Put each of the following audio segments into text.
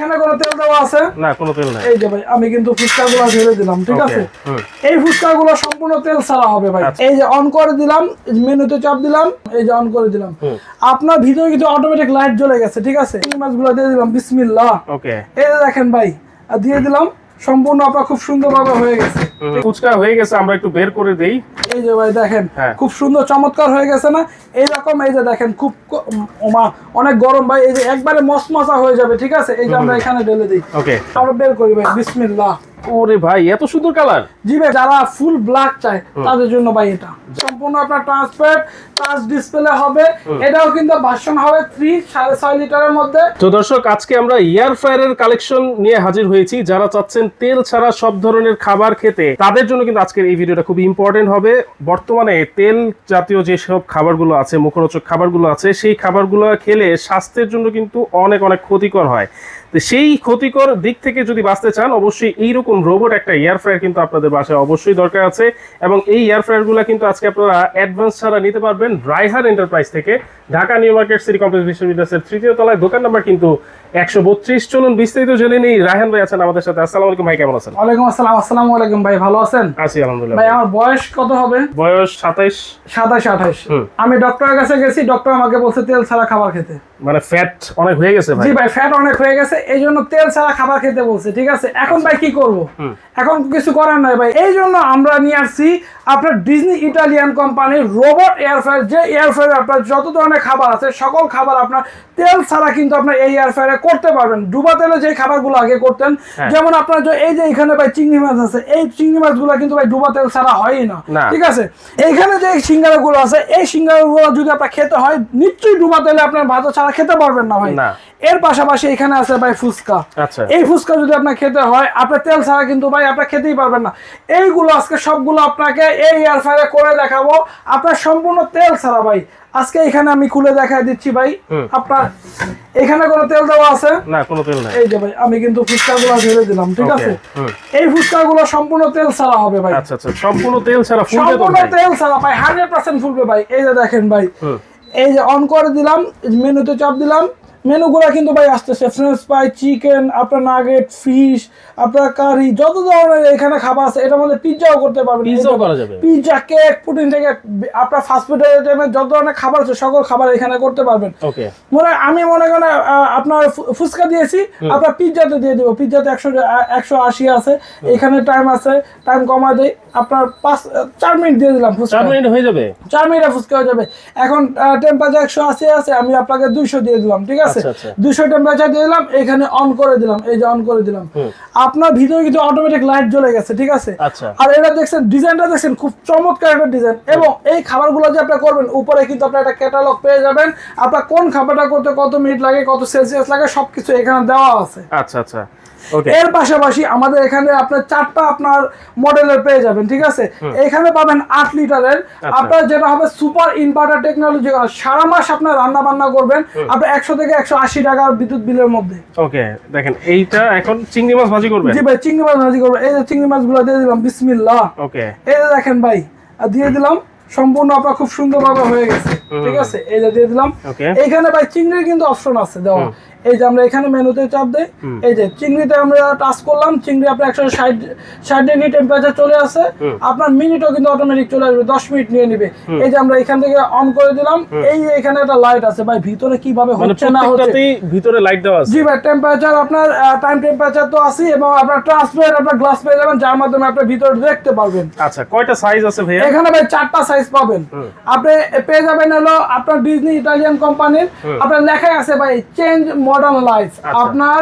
এখানে কোনো তেল দেওয়া আছে না, কোনো তেল নাই। এই যে ভাই আমি কিন্তু ফুচকাগুলো ঢেলে দিলাম, ঠিক আছে। এই ফুচকাগুলো সম্পূর্ণ তেল ছাড়া হবে ভাই। এই যে অন করে দিলাম, মেনুতে চাপ দিলাম, এই যে অন করে দিলাম, আপনার ভিতরে কিন্তু অটোমেটিক লাইট জ্বলে গেছে, ঠিক আছে। এই মাছগুলো দিয়ে দিলাম, বিসমিল্লাহ। ওকে, এই যে দেখেন ভাই, দিয়ে দিলাম, সম্পূর্ণ আপনার খুব সুন্দরভাবে হয়ে গেছে। ফুচকা হয়ে গেছে, আমরা একটু বের করে দেই। এই যে ভাই দেখেন খুব সুন্দর চমৎকার হয়ে গেছে না এইরকম। এই যে দেখেন খুব অনেক গরম ভাই, এই যে একবারে মশমশা হয়ে যাবে, ঠিক আছে। এই যে আমরা এখানে ঢেলে দিই, ওকে, আমরা বের করি ভাই, বিসমিল্লাহ। ওরে ভাই, এত সুন্দর কালার। জি ভাই, যারা ফুল ব্ল্যাক চায় তাদের জন্য ভাই এটা সম্পূর্ণ আপনার ট্রান্সপারেন্ট টাচ ডিসপ্লে হবে। এটাও কিন্তু ভার্সন হবে 3 6.5 লিটারের মধ্যে। তো দর্শক, আজকে আমরা এয়ার ফ্রায়ারের কালেকশন নিয়ে হাজির হয়েছি। যারা চাচ্ছেন তেল ছাড়া সব ধরনের খাবার খেতে, তাদের জন্য কিন্তু আজকের এই ভিডিওটা খুব ইম্পর্টেন্ট হবে। বর্তমানে তেল জাতীয় যেসব খাবারগুলো আছে, মুখরোচক খাবারগুলো আছে, সেই খাবারগুলো খেলে স্বাস্থ্যের জন্য কিন্তু অনেক অনেক ক্ষতিকর হয়। তো সেই ক্ষতিকর দিক থেকে যদি বাঁচতে চান, অবশ্যই এইরকম রোবট একটা এয়ার ফ্রায়ার কিন্তু আপনাদের বাসায় অবশ্যই দরকার আছে। এবং এই এয়ার ফ্রায়ারগুলো কিন্তু আজকে আপনারা অ্যাডভান্স ছাড়া নিতে পারবেন রায়হান এন্টারপ্রাইজ থেকে, Dhaka new market city complex বিশ্ববিদ্যালয়ের 3য় তলায়, দোকান নাম্বার কিন্তু 132। চলুন বিস্তারিত জেনে নেই। রায়হান ভাই আছেন আমাদের সাথে। আসসালামু আলাইকুম ভাই, কেমন আছেন? ওয়ালাইকুম আসসালাম। আসসালামু আলাইকুম ভাই, ভালো আছেন? আছি আলহামদুলিল্লাহ। ভাই আমার বয়স কত হবে? বয়স 27 28। আমি ডক্টরের কাছে গেছি, ডক্টর আমাকে বলছে তেল ছাড়া খাবার খেতে। মানে ফ্যাট অনেক হয়ে গেছে ভাই। জি ভাই, ফ্যাট অনেক হয়ে গেছে, এই জন্য তেল ছাড়া খাবার খেতে বলছে, ঠিক আছে। এখন ভাই কি করব? এখন কিছু করার নাই ভাই। এই জন্য আমরা নিয়ে আসছি আপনার ডিজনি ইটালিয়ান কোম্পানির রোবট এয়ার ফ্রায়ার। যে এয়ার ফ্রায়ার আপনার যত ধরনের খাবার আছে, সকল খাবার আপনার তেল ছাড়া কিন্তু আপনার এই এয়ার ফ্রায়ারে করতে পারবেন। ডুবা তেলে যে খাবারগুলো আগে করতেন, যেমন আপনার এই যে এখানে ভাই চিংড়ি মাছ আছে, এই চিংড়ি মাছগুলো কিন্তু ভাই ডুবা তেল ছাড়া হয়ই না, ঠিক আছে। এইখানে যে সিঙ্গারাগুলো আছে, এই সিঙ্গারাগুলো যদি আপনার খেতে হয়, নিশ্চয়ই ডুবা তেলে আপনার ভাত ছাড়া খেতে পারবেন না ভাই। এর পাশাপাশি এখানে আছে ভাই ফুচকা। এই ফুচকা যদি আপনার খেতে হয়, আপনার তেল ছাড়া কিন্তু ভাই আপনার খেতেই পারবেন না। এইগুলো আজকে সবগুলো আপনাকে এই এয়ার ফ্রায়ারে করে দেখাবো, আপনার সম্পূর্ণ তেল ছাড়া ভাই। আজকে এখানে আমি খুলে দেখাই দিচ্ছি ভাই। আপনার এখানে কোনো তেল দেওয়া আছে না, কোনো তেল নাই। এই যে ভাই আমি কিন্তু ফুচকাগুলো ঢেলে দিলাম, ঠিক আছে। এই ফুচকাগুলো সম্পূর্ণ তেল ছাড়া হবে ভাই। আচ্ছা আচ্ছা, সম্পূর্ণ তেল ছাড়া ফুলবে তো? সম্পূর্ণ তেল ছাড়া ভাই, 100% ফুলবে ভাই। এই যে দেখেন ভাই, এই যে অন করে দিলাম, মেনুতে চাপ দিলাম, মেনুগুলো কিন্তু ভাই আসতেছে ফ্রেঞ্চ ফ্রাই, চিকেন, আপনার নাগেট, ফিশ, আপনার কারি, যত ধরনের এখানে খাবার আছে। এটার মধ্যে পিৎজাও করতে পারবেন, পিৎজাও করা যাবে। পিৎজা, কেক, পুডিং থেকে আপনার ফাস্ট ফুড আইটেমের যত ধরনের খাবার আছে, সকল খাবার এখানে করতে পারবেন। ওকে, আমি মনে করেন আপনার ফুচকা দিয়েছি, আপনার পিৎজাতে দিয়ে দেবো। পিৎজাতে 180 আছে, এখানে টাইম আছে, টাইম কমায় দেয়, আপনার 4 মিনিট দিয়ে দিলাম, 4 মিনিট হয়ে যাবে। 4 মিনিটে ফুচকা হয়ে যাবে। এখন টেম্পারেচার 180 আছে, আমি আপনাকে 200 দিয়ে দিলাম, ঠিক আছে। 200 টেম্পারেচার দিয়ে দিলাম, এখানে অন করে দিলাম, এই যে অন করে দিলাম, আপনার ভিতরে কিন্তু অটোমেটিক লাইট জ্বলে গেছে, ঠিক আছে। আর এটা দেখছেন, ডিজাইনটা দেখছেন, খুব চমৎকার একটা ডিজাইন। এবং এই খাবারগুলো যে আপনি করবেন, উপরে কিন্তু আপনি একটা ক্যাটালগ পেয়ে যাবেন, আপনার কোন খাবারটা করতে কত মিনিট লাগে, কত সেলসিয়াস লাগে, সবকিছু এখানে দেওয়া আছে। আচ্ছা আচ্ছা, এর পাশাপাশি আমাদের এখানে আপনার 4টা আপনার মডেলের পেয়ে যাবেন, ঠিক আছে। এখানে পাবেন 8 লিটারের, আপনার যেটা হবে সুপার ইনভার্টার টেকনোলজি। সারা মাস আপনার রান্না বান্না করবেন, আপনার 100 থেকে 180 টাকার বিদ্যুৎ বিলের মধ্যে। ওকে, দেখেন এইটা এখন চিংড়ি মাছ ভাজি করবেন। জি ভাই, চিংড়ি মাছ ভাজি করবেন। এই যে চিংড়ি মাছগুলো দিয়ে দিলাম, বিসমিল্লাহ। ওকে, এই যে দেখেন ভাই, দিয়ে দিলাম, সম্পূর্ণ আপনার খুব সুন্দরভাবে হয়ে গেছে, ঠিক আছে। এই যে দিয়ে দিলাম, এইখানে ভাই চিংড়ির কিন্তু অপশন আছে দেওয়া। এই যে আমরা এখানে মেনুতে চাপ দেই, এই যে চিংড়িতে আমরা টাচ করলাম, চিংড়ি আপনার 160 ডিগ্রি টেম্পারেচার চলে আসে, আপনার মিনিটও কিন্তু অটোমেটিক চলে আসবে, 10 মিনিট নিয়ে নিবে। এই যে আমরা এখান থেকে অন করে দিলাম, এই এখানে একটা লাইট আছে ভাই, ভিতরে কিভাবে হচ্ছে না হচ্ছে, ভিতরে লাইট দেওয়া আছে। জি ভাই, টেম্পারেচার আপনার টাইম টেম্পারেচার তো আছে, এবং আপনার ট্রান্সপারেন্ট আপনার গ্লাস পেয়ে যাবেন, যার মাধ্যমে আপনি ভিতরে দেখতে পারবেন। আচ্ছা, কয়টা সাইজ আছে ভাই? এখানে ভাই 4টা সাইজ পাবেন। আপনি পেয়ে যাবেন হলো আপনার ডিজনি ইটালিয়ান কোম্পানির, আপনার লেখাই আছে ভাই চেঞ্জ মডার্ন লাইফ। আপনার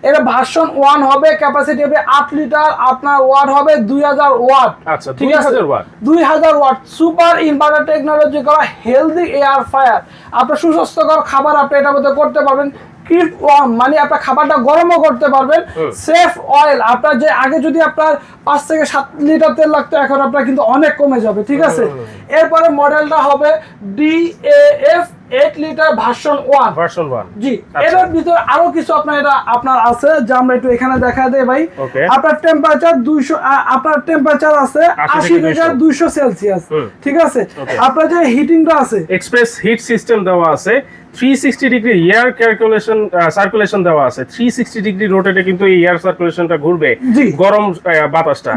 এটা ভার্সন 1 হবে, ক্যাপাসিটি হবে 8 লিটার, আপনার ওয়াট হবে 2000 ওয়াট। আচ্ছা, 2000 watt. 2000 watt super inverter technology করা হেলদি এয়ার ফ্রায়ার। আপনার সুস্বাস্থ্যকর খাবার আপনি এটার মধ্যে করতে পারবেন। কিপ ওয়ার্ম মানে আপনার খাবারটা গরমও করতে পারবেন। সেফ অয়েল, আপনার যে আগে যদি আপনার 5 থেকে 7 লিটার তেল লাগতো, এখন আপনার কিন্তু অনেক কমে যাবে, ঠিক আছে। এরপরে মডেলটা হবে DAF 8 লিটার ভার্সন 1 ভার্সন 1 জি। এর ভিতরে আরো কিছু আপনার এটা আপনার আছে যে আমরা একটু এখানে দেখা দেই ভাই। আপনার টেম্পারেচার 200 আপনার টেম্পারেচার আছে 80 থেকে 200 সেলসিয়াস, ঠিক আছে। আপনার যে হিটিংটা আছে এক্সপ্রেস হিট সিস্টেম দেওয়া আছে, 360 ডিগ্রি এয়ার সার্কুলেশন দেওয়া আছে, 360 ডিগ্রি রোটেটে কিন্তু এই এয়ার সার্কুলেশনটা ঘুরবে, গরম বাতাসটা।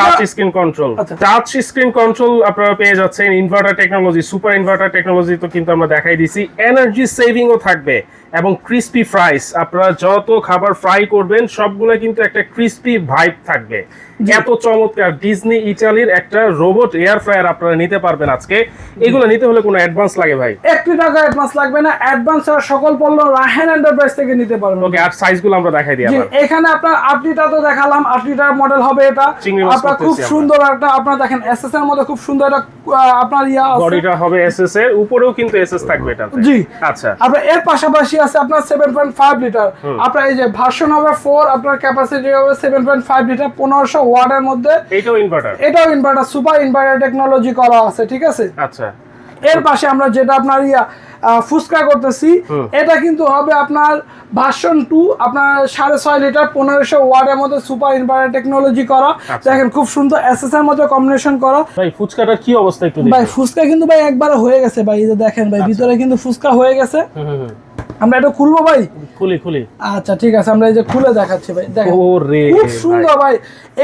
Touch screen control, touch screen control আপনারা পেয়ে যাচ্ছেন। Inverter technology, super inverter technology তো কিন্তু আমরা দেখাই দিছি। এনার্জি সেভিংও থাকবে এবং ক্রিস্পি ফ্রাইস, আপনারা যত খাবার ফ্রাই করবেন সবগুলো কিন্তু একটা ক্রিস্পি ভাইব থাকবে। এত চমৎকার ডিজনি ইটালির একটা রোবট এয়ার ফ্রায়ার আপনারা নিতে পারবেন আজকে। এগুলো নিতে হলে কোনো অ্যাডভান্স লাগে ভাই? 1 টাকা অ্যাডভান্স লাগবে না, অ্যাডভান্স আর সকল পণ্য রাহেন এন্টারপ্রাইজ থেকে নিতে পারবেন। ওকে, আর সাইজগুলো আমরা দেখাই দিই। জি, এখানে আপনার 8 লিটার তো দেখালাম, 8 লিটার মডেল হবে এটা। আপনার খুব সুন্দর একটা, আপনারা দেখেন এসএস এর মধ্যে খুব সুন্দর একটা আপনার ইয়া আছে, বডিটা হবে এসএস এর, উপরেও কিন্তু এসএস থাকবে এটাতে। জি আচ্ছা। আপনার এর পাশাপাশি আছে আপনার 7.5 লিটার। আপনার এই যে ভার্সন হবে 4, আপনার ক্যাপাসিটি হবে 7.5 লিটার, 1500 ওয়াটের মধ্যে। এটাও ইনভার্টার, এটাও ইনভার্টার, সুপার ইনভার্টার টেকনোলজি করা আছে, ঠিক আছে। আচ্ছা। এর পাশে আমরা যেটা আপনার ফুসকা করতেছি, এটা কিন্তু হবে আপনার ভার্সন 2, আপনার 6.5 লিটার 1500 ওয়াটের মধ্যে সুপার ইনভার্টার টেকনোলজি করা। দেখেন খুব সুন্দর এসএস এর মধ্যে কম্বিনেশন করা। ভাই ফুচকাটা কি অবস্থা একটু দেখুন ভাই ফুসকা কিন্তু ভাই একবার হয়ে গেছে ভাই, এই যে দেখেন ভাই ভিতরে কিন্তু ফুসকা হয়ে গেছে। আমরা এটা খুলবো ভাই, খুলি। আচ্ছা ঠিক আছে, আমরা এই যে খুলে দেখাচ্ছি ভাই। দেখেন খুব সুন্দর ভাই,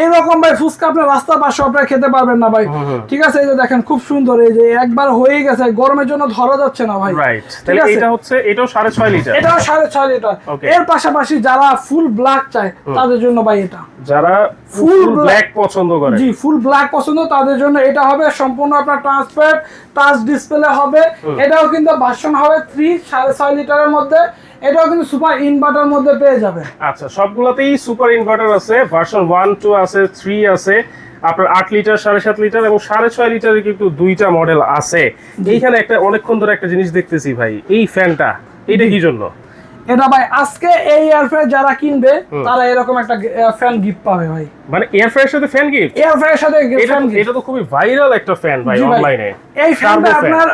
এইরকম ভাই ফুচকা আপনার রাস্তার পাশে আপনারা খেতে পারবেন না ভাই, ঠিক আছে। এই যে দেখেন খুব সুন্দর, এই যে একবার হয়ে গেছে, গরমের জন্য ধরা যাচ্ছে না ভাই। রাইট, তাহলে এটা হচ্ছে, এটাও 6.5 লিটার, এটাও 6.5 লিটার। এর পাশাপাশি যারা ফুল ব্ল্যাক চায় তাদের জন্য ভাই এটা, যারা ফুল ব্ল্যাক পছন্দ করে, জি ফুল ব্ল্যাক পছন্দ তাদের জন্য এটা হবে সম্পূর্ণ আপনার ট্রান্সপারেন্ট টাচ ডিসপ্লে হবে। এটাও কিন্তু ভার্সন হবে 3, 6.5 লিটারের মধ্যে। এটাও কিন্তু সুপার ইনভার্টার মধ্যে পেয়ে যাবে। আচ্ছা, সবগুলোতেই সুপার ইনভার্টার আছে, ভার্সন 1, 2 আছে, 3 আছে, আপনার 8 লিটার, 7.5 লিটার এবং 6.5 লিটারের কিন্তু দুইটা মডেল আছে। এইখানে একটা অনেকক্ষণ ধরে একটা জিনিস দেখতেছি ভাই, এই ফ্যানটা, এটা কি জন্য? এটা ভাই আজকে এই এয়ার ফ্রায়ার যারা কিনবে তারা এরকম একটা ফ্যান গিফট পাবে ভাই। মানে এয়ার ফ্রায়ারের সাথে ফ্যান গিফট? এয়ার ফ্রায়ারের সাথে ফ্যান গিফট, এটা তো খুবই ভাইরাল একটা ফ্যান ভাই অনলাইনে। এই ফ্যানটা আপনার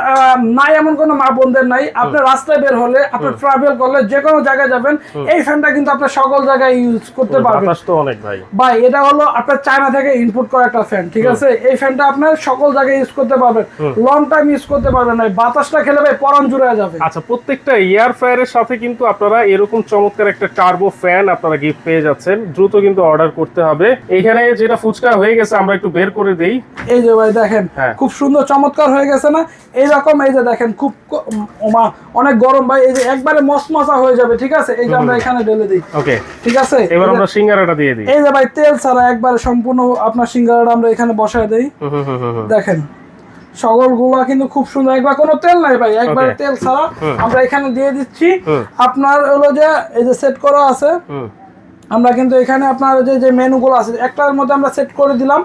নাই এমন কোনো মা বোনদের নাই, আপনি রাস্তায় বের হলে, আপনি ট্রাভেল করলে, যে কোনো জায়গায় যাবেন, এই ফ্যানটা কিন্তু আপনি সকল জায়গায় ইউজ করতে পারবেন। বাতাস তো অনেক ভাই। ভাই এটা হলো আপনার চায়না থেকে ইনপুট করা একটা ফ্যান, ঠিক আছে। এই ফ্যানটা আপনার সকল জায়গায় ইউজ করতে পারবেন, লং টাইম ইউজ করতে পারবেন ভাই। বাতাসটা খেলে ভাই পরান জুড়ে যাবে। আচ্ছা, প্রত্যেকটা এয়ার ফ্রায়ারের সাথে কিন্তু আপনারা এরকম চমৎকার একটা টার্বো ফ্যান আপনারা গিফট পেয়ে যাচ্ছেন। দ্রুত কিন্তু অর্ডার করতে হবে। এইখানে যেটা ফুচকা হয়ে গেছে আমরা একটু বের করে দেই। এই যে ভাই দেখেন খুব সুন্দর চমৎকার হয়ে গেছে না এইরকম। এই যে দেখেন খুব অনেক গরম ভাই, এই যে একবারে মসমসা হয়ে যাবে, ঠিক আছে। এই যে আমরা এখানে ঢেলে দিই, ওকে ঠিক আছে। এবার আমরা সিঙ্গারাটা দিয়ে দিই। এই যে ভাই তেল ছাড়া একবারে সম্পূর্ণ আপনার সিঙ্গারাটা আমরা এখানে বসায় দেই। দেখেন সকলগুলা কিন্তু খুব সুন্দর, একবার কোনো তেল নাই ভাই, একবার তেল ছাড়া আমরা এখানে দিয়ে দিচ্ছি। আপনার হলো যে এই যে সেট করা আছে, আমরা কিন্তু এখানে আপনার যে মেনুগুলো আছে একটার মধ্যে আমরা সেট করে দিলাম।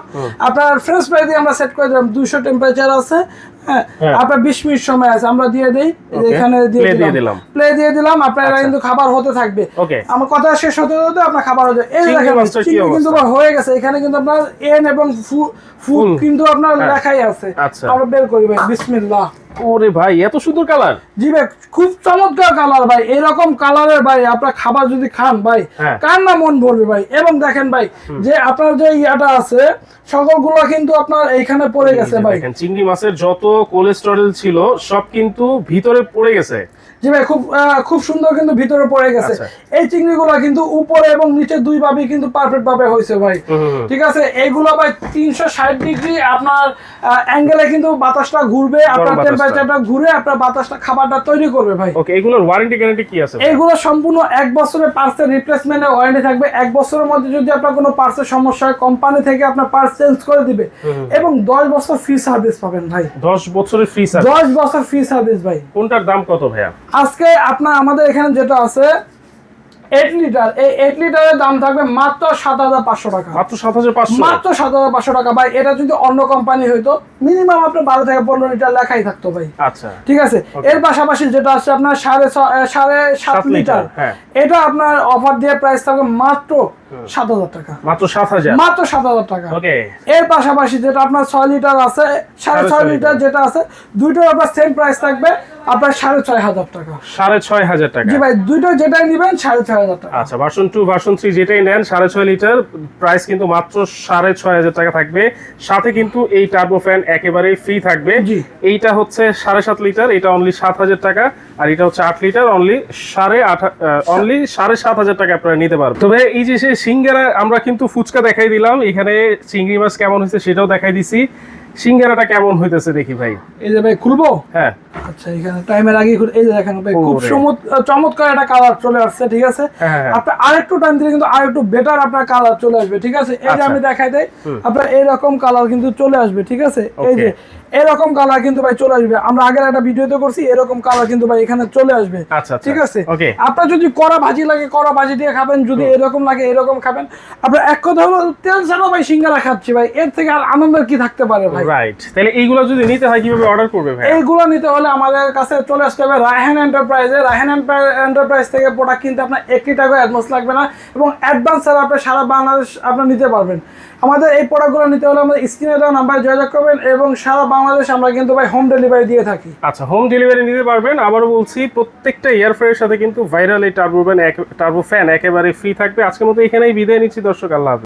আপনার ফ্রেঞ্চ ফ্রাই দিয়ে আমরা সেট করে দিলাম, 200 টেম্পারেচার আছে, হ্যাঁ আপনার 20 মিনিট সময় আছে, আমরা দিয়ে দেই। এখানে দিয়ে দিলাম, প্লে দিয়ে দিলাম। আপনারা কিন্তু খাবার হতে থাকবে। আমার কথা শেষ হতে হতে আপনার খাবার হয়ে যায়। এই দেখেন কিন্তু হয়ে গেছে। এখানে কিন্তু আপনার এন এবং ফুড কিন্তু আপনার লেখাই আছে। আমরা বের করি ভাই, বিসমিল্লাহ। ওরে ভাই এত সুন্দর কালার! জি ভাই খুব চমৎকার কালার ভাই। এরকম কালারের ভাই আপনার খাবার যদি খান ভাই, কার না মন ভরবে ভাই। এবং দেখেন ভাই যে আপনার যে ইয়াটা আছে সকলগুলো কিন্তু আপনার এইখানে পড়ে গেছে ভাই। দেখেন চিংড়ি মাছের যত কোলেস্টেরল ছিল সব কিন্তু ভিতরে পড়ে গেছে। জি ভাই খুব সুন্দর কিন্তু ভিতরে পড়ে গেছে। এই চিংড়িগুলো কিন্তু উপরে এবং নিচে দুই ভাবে কিন্তু পারফেক্ট ভাবে হয়েছে ভাই, ঠিক আছে। এইগুলো ভাই 360 ডিগ্রি আপনার অ্যাঙ্গেলে কিন্তু বাতাসটা ঘুরবে, আপনার টেম্পারেচারটা ঘুরে আপনার বাতাসটা খাবারটা তৈরি করবে ভাই। ওকে, এগুলোর ওয়ারেন্টি গ্যারান্টি কি আছে? এগুলো সম্পূর্ণ 1 বছরের পার্টসের রিপ্লেসমেন্টের ওয়ারেন্টি থাকবে। 1 বছরের মধ্যে যদি আপনার কোনো পার্টসের সমস্যা হয় কোম্পানি থেকে আপনার পার্টস চেঞ্জ করে দিবে এবং 10 বছর ফ্রি সার্ভিস পাবেন ভাই। 10 বছরের ফ্রি সার্ভিস? 10 বছর ফ্রি সার্ভিস ভাই। কোনটার দাম কত ভাইয়া? আজকে আপনার আমাদের এখানে যেটা আছে 8 লিটার, এই 8 লিটারের দাম থাকবে মাত্র 7,500 টাকা। মাত্র 7,500? মাত্র 7,500 টাকা ভাই। এটা যদি অন্য কোম্পানি হইতো মিনিমাম আপনার 12 থেকে 15 লিটার লেখাই থাকতো ভাই। আচ্ছা ঠিক আছে। এর পাশাপাশি যেটা আছে আপনার 7.5 লিটার, এটা আপনার অফার দিয়ে প্রাইস থাকবে মাত্র 7,000 টাকা, মাত্র 7,000, মাত্র 7,000 টাকা। ওকে। এর পাশাপাশি যেটা আপনার 6 লিটার আছে, 6.5 লিটার যেটা আছে, দুইটার আপনার সেম প্রাইস থাকবে আপনার 6,500 টাকা। 6,500 টাকা, জি ভাই, দুইটা যেটাই নেবেন 6,500 টাকা। আচ্ছা। ভার্সন 2 ভার্সন 3 যেটাই নেন 6.5 লিটার প্রাইস কিন্তু মাত্র 6,500 টাকা থাকবে। সাথে কিন্তু এই টার্বো ফ্যান একেবারে ফ্রি থাকবে। জি। এইটা হচ্ছে 7.5 লিটার, এটা অনলি 7,000 টাকা, আর এটা হচ্ছে 8 লিটার অনলি 7,500 টাকা আপনারা নিতে পারবেন। তবে এই যে সেই সিঙ্গারা, আমরা কিন্তু ফুচকা দেখাই দিলাম, এখানে চিংড়ি মাছ কেমন হয়েছে সেটাও দেখাই দিছি। সিঙ্গারাটা কেমন হইতেছে দেখি ভাই। এই যে ভাই খুলবো, হ্যাঁ আচ্ছা এখানে টাইমের আগে এই যে দেখেন ভাই, খুব ওরে। চমৎকার একটা কালার চলে আসছে, ঠিক আছে। হ্যাঁ। আপনার আরেকটু টাইম দিলে কিন্তু আরেকটু বেটার আপনার কালার চলে আসবে, ঠিক আছে। এই যে আচ্ছা। আমি দেখাই দেই, আপনার এইরকম কালার কিন্তু চলে আসবে, ঠিক আছে। এই যে এরকম কালার কিন্তু ভাই চলে আসবে, আমরা আগের একটা ভিডিওতে করছি, এরকম কালার কিন্তু ভাই এখানে চলে আসবে, আচ্ছা, ঠিক আছে। ওকে। আপনার যদি কড়া ভাজি লাগে কড়া ভাজি দিয়ে খাবেন, যদি এরকম লাগে এরকম খাবেন। আপনার এক কথা হলো তেল ছাড়াও ভাই সিঙ্গারা খাচ্ছি ভাই, এর থেকে আর আনন্দের কি থাকতে পারে ভাই। রাইট। তাহলে এইগুলো যদি নিতে হয় কিভাবে অর্ডার করবে ভাই? এইগুলো নিতে হলে আমাদের কাছে চলে আসতে হবে রায়হান এন্টারপ্রাইজে। রায়হান এন্টারপ্রাইজ থেকে প্রোডাক্ট কিনতে আপনার 1 টাকা অ্যাডভান্স লাগবে না, এবং অ্যাডভান্স ছাড়া আপনি সারা বাংলাদেশ আপনার নিতে পারবেন। আমাদের এই প্রোডাক্টগুলো নিতে হলে আমাদের স্ক্রিনে দেওয়া নাম্বারে যোগাযোগ করবেন, এবং সারা বাংলাদেশ আমরা কিন্তু ভাই হোম ডেলিভারি দিয়ে থাকি। আচ্ছা, হোম ডেলিভারি নিতে পারবেন। আবারও বলছি, প্রত্যেকটা এয়ারফ্রায়ারের সাথে কিন্তু ভাইরাল এই টার্বো ফ্যান একেবারে ফ্রি থাকবে। আজকের মতো এখানেই বিদায় নিচ্ছি দর্শক, আল্লাহ হাফেজ।